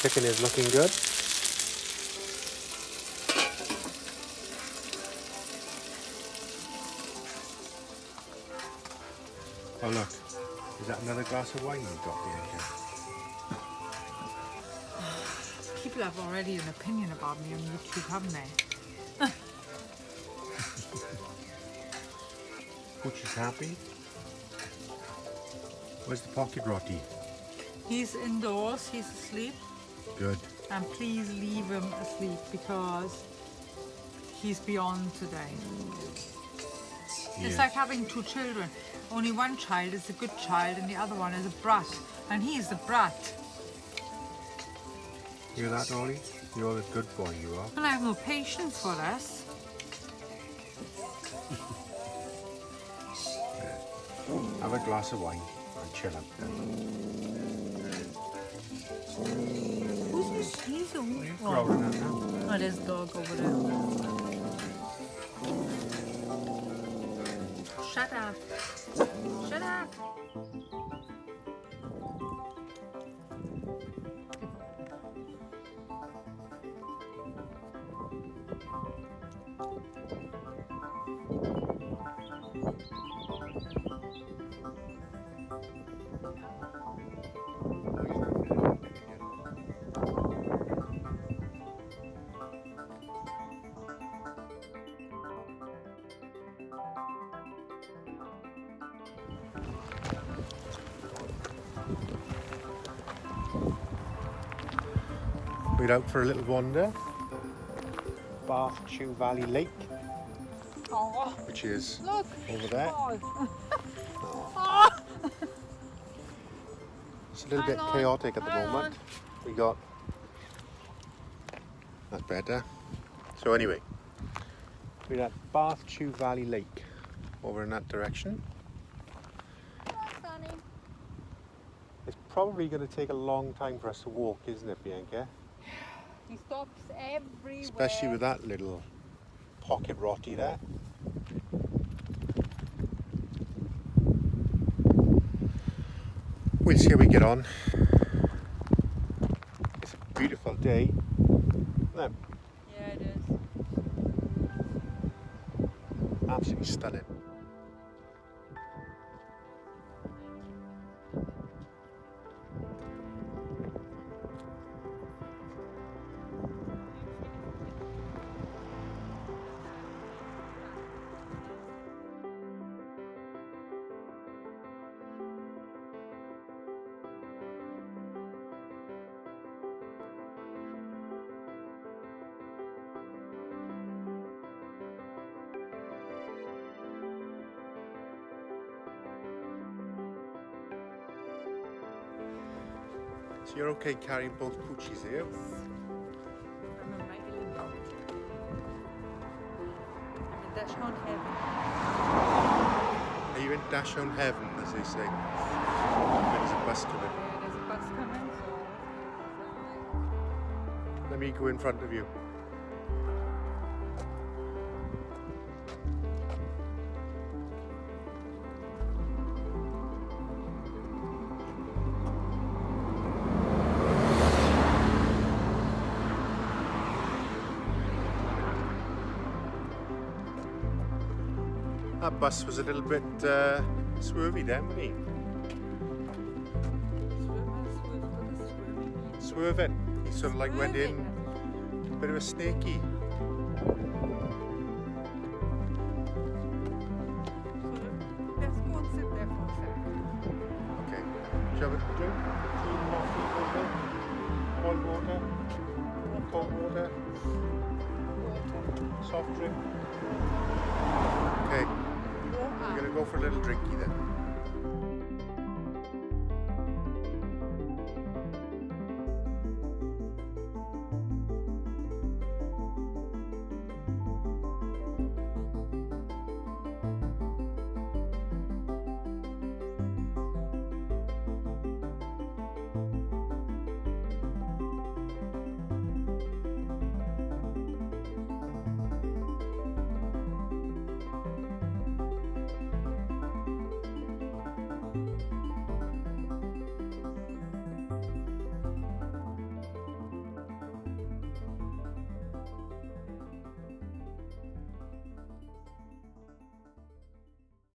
chicken is looking good. Oh look, is that another glass of wine you've got, Bianca? People have already an opinion about me on YouTube, haven't they? Poochie's happy. Where's the pocket roti? He's indoors, he's asleep. Good. And please leave him asleep because he's beyond today. Yes. It's like having two children. Only one child is a good child and the other one is a brat. And he is the brat. You hear that, Ollie? You're the good boy, you are. And I have no patience for this. Have a glass of wine and chill out then. Who's this sneezing? What are you growling at now? Oh, there's a dog over there. Shut up. Shut up. We're out for a little wander. Bath Chew Valley Lake, Oh, which is look. over there. Oh. It's a little bit Hang on, chaotic at the hang moment. We got that better. So anyway, we're at Bath Chew Valley Lake, over in that direction. It's probably going to take a long time for us to walk, isn't it, Bianca? He stops everywhere. Especially with that little pocket roti there. We'll see how we get on. It's a beautiful day, isn't it? Yeah, it is. Absolutely stunning. So you're okay carrying both poochies here? I'm in my element. I'm in Dachshund heaven. Are you in Dachshund heaven, as they say? There's a bus coming. Yeah, there's a bus coming, so... Let me go in front of you. That bus was a little bit swervy then, wasn't he? Swerving. He sort of like went in, a bit of a snaky. Let's go and sit there for a second. Okay. Do you have a drink? Tea, coffee, cold water, cold water, soft drink. Okay. We're gonna go for a little drinky then.